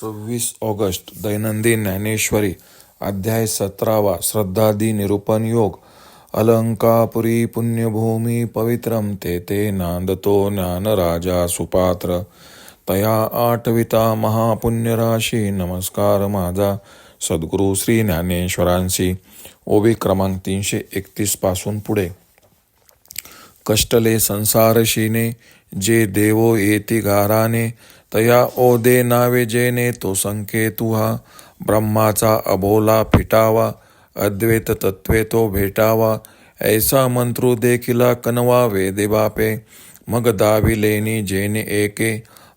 26 August दैनंदिन ज्ञानेश्वरी अध्याय 17 श्रद्धादी निरूपण योग. अलंकापुरी पुण्यभूमी पवित्रम ते नांदतो ज्ञानराजा सुपात्र. तया आठविता महापुण्यराशी नमस्कार माझा सद्गुरू श्री ज्ञानेश्वरांशी. ओवी क्रमांक 331 पासून पुढे. कष्टले संसारशीने जे देवो येती गाराने. तया ओदे नावे जेने तो संकेतुहा. ब्रह्माचा अबोला फिटावा अद्वैत तत्वे तो भेटावा. ऐसा मंत्रू देखिला कनवा वेदे बापे. मग दाविलेनी जेने एके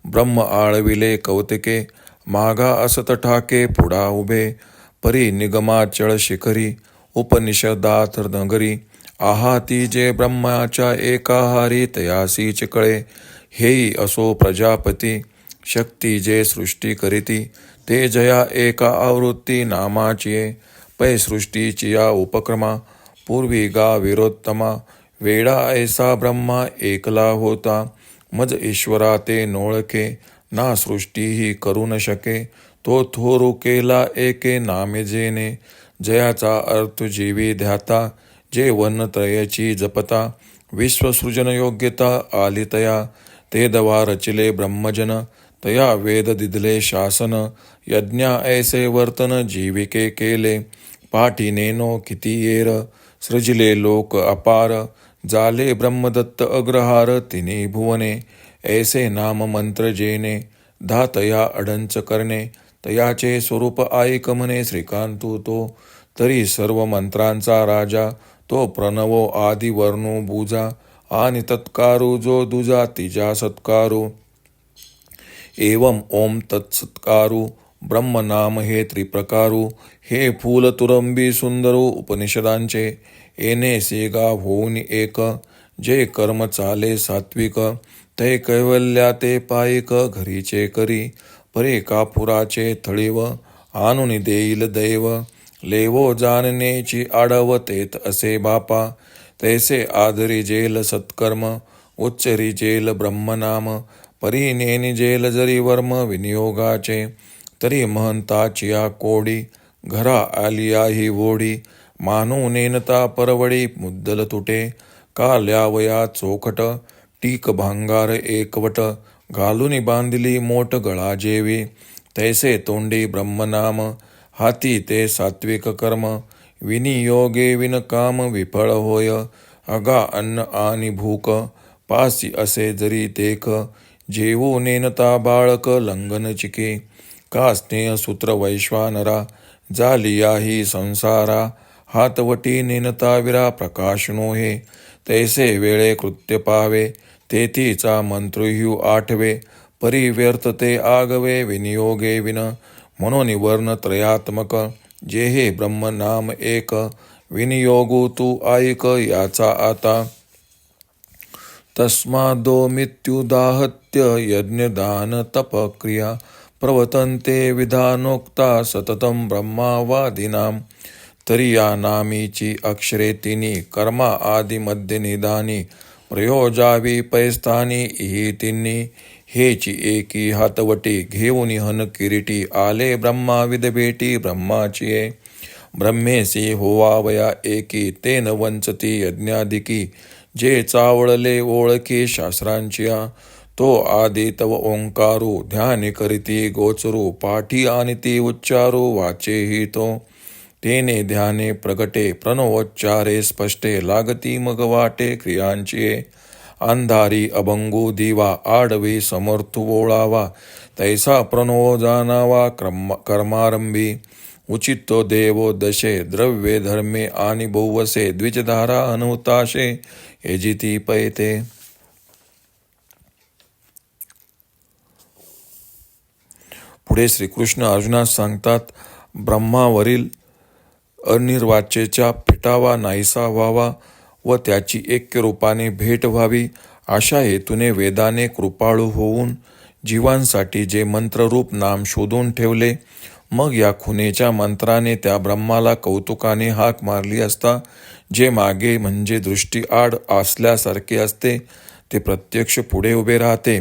ब्रह्म आळविले कौतिके. मागा असत ठाके पुढा उभे परी निगमाचळ शिखरी. उपनिषदात नगरी आहाती जे ब्रह्माच्या एकाहारी. तयासीच कळे हेई असो प्रजापती. शक्ती जे सृष्टी करीती ते जया एका आवृत्ती नामाचिये. पै सृष्टीची या उपक्रमा पूर्वी गा विरोत्तमा. वेडा ऐसा ब्रह्मा एकला होता मज ईश्वरा ते नोळखे. ना सृष्टीही करू न शके तो थोरू केला एके नामे जेने. जयाचा अर्थ जीवी ध्याता जे वर्णत्रयची जपता. विश्वसृजन योग्यता आली तया ते दवा रचिले ब्रह्मजन. तया वेद दिदले शासन यज्ञा ऐसे वर्तन जीविके केले. पाठीनेनो किती येर सृजिले लोक अपार. जाले ब्रह्मदत्त अग्रहार तिन्ही भुवने. ऐसे नाम मंत्र जेने धातया अडंच करणे. तयाचे स्वरूप ऐक म्हणे श्रीकांतू तो. तरी सर्व मंत्रांचा राजा तो प्रणवो आदि वर्णो बुजा. आणि तत्कारू जो दुजा तिजा सत्कारू. एवं ओम तत्सत्कारू ब्रह्मनाम हे त्रिप्रकारू. हे फूल तुरंबी सुंदरू उपनिषदांचे. येणे सेगा होऊन एक जे कर्म चाले सात्विक. ते कैवल्या ते पायिक घरीचे करी. परे कापुराचे थळीव आणून देईल दैव. लेवो जाणनेची आडव तेत असे बापा. तैसे आदरी जेल सत्कर्म उच्चरी जेल ब्रह्मनाम. परी नेनी जेल जरी वर्म विनियोगाचे. तरी महंताचिया कोडी घरा आलिया ही वोडी. मानू नेनता परवडी मुद्दल तुटे. का ल्यावया चोखट टीक भांगार एकवट. घालूनी बांधली मोठ गळा जेवी. तैसे तोंडी ब्रह्मनाम हाती ते सात्विक कर्म. विनियोगे विनकाम विफळ होय. अगा अन्न आणि भूक पासी असे जरी देख. जेवू नेनता बाळक लंघन चिके. का स्नेहसूत्र वैश्वानरा जालिया ही संसारा. हातवटी नेनता विरा प्रकाश नोहे. तैसे वेळे कृत्य पावे तेथीचा मंत्रुह्यू आठवे. परी व्यर्थ ते आगवे विनियोगे विन. म्हणून वर्ण त्रयात्मक जे हे ब्रह्म नाम एक. विनियोगू तू ऐक याचा आता. तस्मादो मृत्युदाहत्य यज्ञदान तप क्रिया. प्रवर्तन्ते विधानोक्ता सततं ब्रह्मावादिनाम. तरी या नामीची अक्षरे तिनी कर्मा आदि मध्य निदानी. प्रयोजावी पैस्थानी ही तिन्ही. हेची एकी हातवटी घेऊन हन किरीटी. आले ब्रह्माविद भेटी ब्रह्माचिये. ब्रह्मेसी होवावया एकी तेन वंचती यज्ञाधिकी. जे चावळले ओळखी शास्त्रांचिया. तो आदि तव ओंकारू ध्यान करीती गोचरू. पाठी आणि ती उच्चारू वाचेही तो. तेने ध्याने प्रगटे प्रणवोच्चारे स्पष्टे. लागती मग वाटे क्रियांचिये. अंधारी अभंगू दिवा आडवी समर्थू ओळावा. तैसा प्रणवो जाणावा कर्मारंभी. उचितो देवो दशे द्रव्ये धर्मे आणि बहुवसे. द्विजधारा अनुताशे यजिती पैते. पुढे श्रीकृष्ण अर्जुनास सांगतात. ब्रह्मावरील अनिर्वाच्येच्या फिटावा नाहीसा व्हावा व त्याची ऐक्य रूपाने भेट व्हावी. अशा हेतूने वेदाने कृपाळू होऊन जीवांसाठी जे मंत्ररूप नाम शोधून ठेवले. मग या खुनेच्या मंत्राने त्या ब्रह्माला कौतुकाने हाक मारली असता जे मागे म्हणजे दृष्टी आड असल्यासारखे असते ते प्रत्यक्ष पुढे उभे राहते.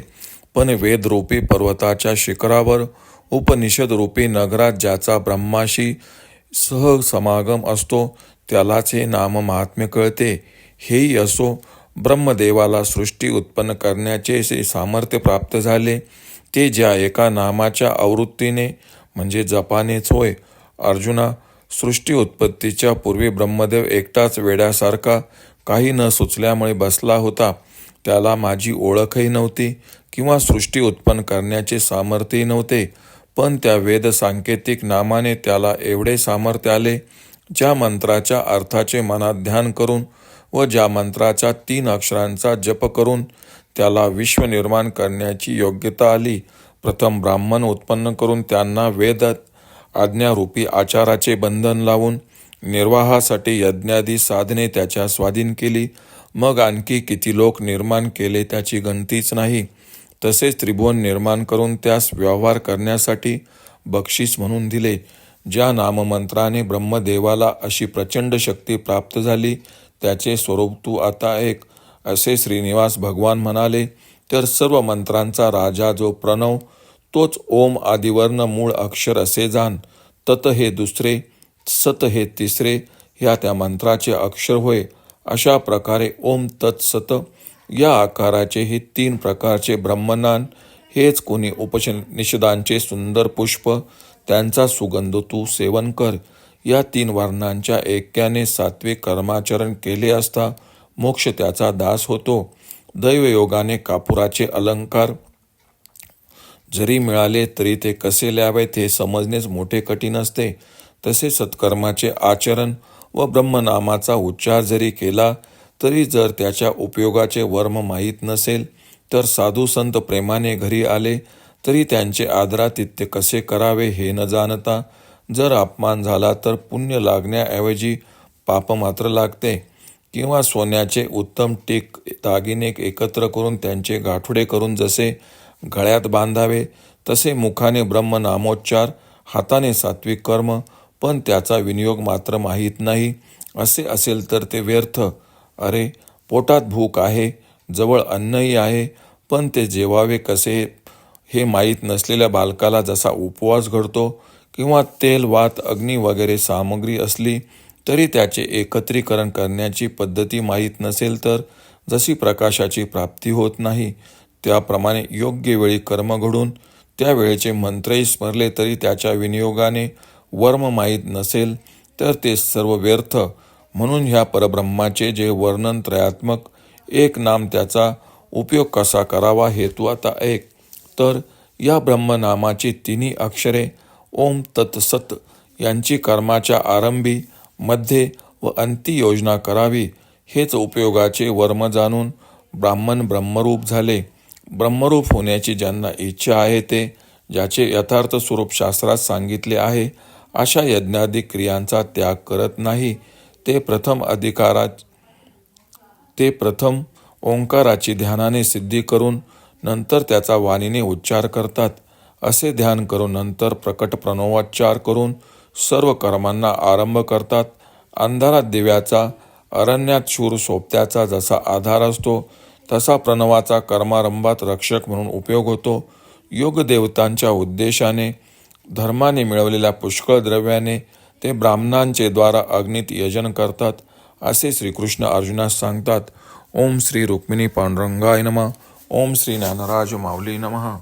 पण वेदरूपी पर्वताच्या शिखरावर उपनिषद रूपी नगरात ज्याचा ब्रह्माशी सहसमागम असतो त्यालाच हे नाम महात्म्य कळते. हेही असो, ब्रह्मदेवाला सृष्टी उत्पन्न करण्याचे जे सामर्थ्य प्राप्त झाले ते ज्या एका नामाच्या आवृत्तीने म्हणजे जपानेच होय. अर्जुना, सृष्टी उत्पत्तीच्या पूर्वी ब्रह्मदेव एकटाच वेड्यासारखा काही न सुचल्यामुळे बसला होता. त्याला माझी ओळखही नव्हती किंवा सृष्टी उत्पन्न करण्याचे सामर्थ्यही नव्हते. पण त्या वेद सांकेतिक नामाने त्याला एवढे सामर्थ्य आले, ज्या मंत्राच्या अर्थाचे मनात ध्यान करून व ज्या मंत्राच्या 3 अक्षरांचा जप करून त्याला विश्व निर्माण करण्याची योग्यता आली. प्रथम ब्राह्मण उत्पन्न करून त्यांना वेद आज्ञारूपी आचाराचे बंधन लावून निर्वाहासाठी यज्ञादी साधने त्याच्या स्वाधीन केली. मग आणखी किती लोक निर्माण केले त्याची गणतीच नाही. तसेच त्रिभुवन निर्माण करून त्यास व्यवहार करण्यासाठी बक्षीस म्हणून दिले. ज्या नाममंत्राने ब्रह्मदेवाला अशी प्रचंड शक्ती प्राप्त झाली त्याचे स्वरूप तू आता ऐक, असे श्रीनिवास भगवान म्हणाले. तर सर्व मंत्रांचा राजा जो प्रणव तोच ओम आदिवर्ण मूळ अक्षर असे जाण. तत हे दुसरे, सत हे तिसरे, ह्या त्या मंत्राचे अक्षर होय. अशा प्रकारे ओम तत्सत या आकाराचे हे 3 प्रकारचे ब्रह्मनान हेच कोणी उपनिषदांचे सुंदर पुष्प, त्यांचा सुगंध तू सेवन कर. या 3 वर्णांच्या ऐक्याने सात्विक कर्माचरण केले असता मोक्ष त्याचा दास होतो. दैवयोगाने कापुराचे अलंकार जरी मिळाले तरी ते कसे लावावेत हे समजणेच मोठे कठीण असते. तसे सत्कर्माचे आचरण व ब्रह्मनामाचा उच्चार जरी केला तरी जर त्याच्या उपयोगाचे वर्म माहीत नसेल तर साधू संत प्रेमाने घरी आले तरी त्यांचे आदरातिथ्य कसे करावे हे न जाणता जर अपमान झाला तर पुण्य लागण्याऐवजी पाप मात्र लागते. किंवा सोन्याचे उत्तम टीक दागिने एकत्र करून त्यांचे गाठोडे करून जसे गळ्यात बांधावे तसे मुखाने ब्रह्मनामोच्चार, हाताने सात्विक कर्म, पण त्याचा विनियोग मात्र माहीत नाही असे असेल तर ते व्यर्थ. अरे, पोटात भूक आहे, जवळ अन्नही आहे, पण ते जेवावे कसे हे माहीत नसलेल्या बालकाला जसा उपवास घडतो किंवा तेल, वात, अग्नी वगैरे सामग्री असली तरी त्याचे एकत्रीकरण करण्याची पद्धती माहीत नसेल तर जशी प्रकाशाची प्राप्ती होत नाही त्याप्रमाणे योग्य वेळी कर्म घडून त्यावेळेचे मंत्रही स्मरले तरी त्याच्या विनियोगाने वर्म माहीत नसेल तर ते सर्व व्यर्थ. म्हणून ह्या परब्रह्माचे जे वर्णन त्रयात्मक एक नाम त्याचा उपयोग कसा करावा हे तू आता ऐक. तर या ब्रह्मनामाची 3 अक्षरे ओम तत्सत यांची कर्माच्या आरंभी, मध्ये व अंती योजना करावी. हेच उपयोगाचे वर्म जाणून ब्राह्मण ब्रह्मरूप झाले. ब्रह्मरूप होण्याची ज्यांना इच्छा आहे ते, ज्याचे यथार्थ स्वरूप शास्त्रात सांगितले आहे, अशा यज्ञादी क्रियांचा त्याग करत नाही. ते प्रथम ओंकाराची ध्यानाने सिद्धी करून नंतर त्याचा वाणीने उच्चार करतात. असे ध्यान करून नंतर प्रकट प्रणवोच्चार करून सर्व कर्मांना आरंभ करतात. अंधारात दिव्याचा, अरण्यात शूर सोबत्याचा जसा आधार असतो तसा प्रणवाचा कर्मारंभात रक्षक म्हणून उपयोग होतो. योग देवतांच्या उद्देशाने धर्माने मिळवलेल्या पुष्कळ द्रव्याने ते ब्राह्मणांचे द्वारा अग्नीत यजन करतात असे श्रीकृष्ण अर्जुनास सांगतात. ओम श्री रुक्मिणी पांडुरंगाय नमः. ओम श्री ज्ञानराज माऊली नमः.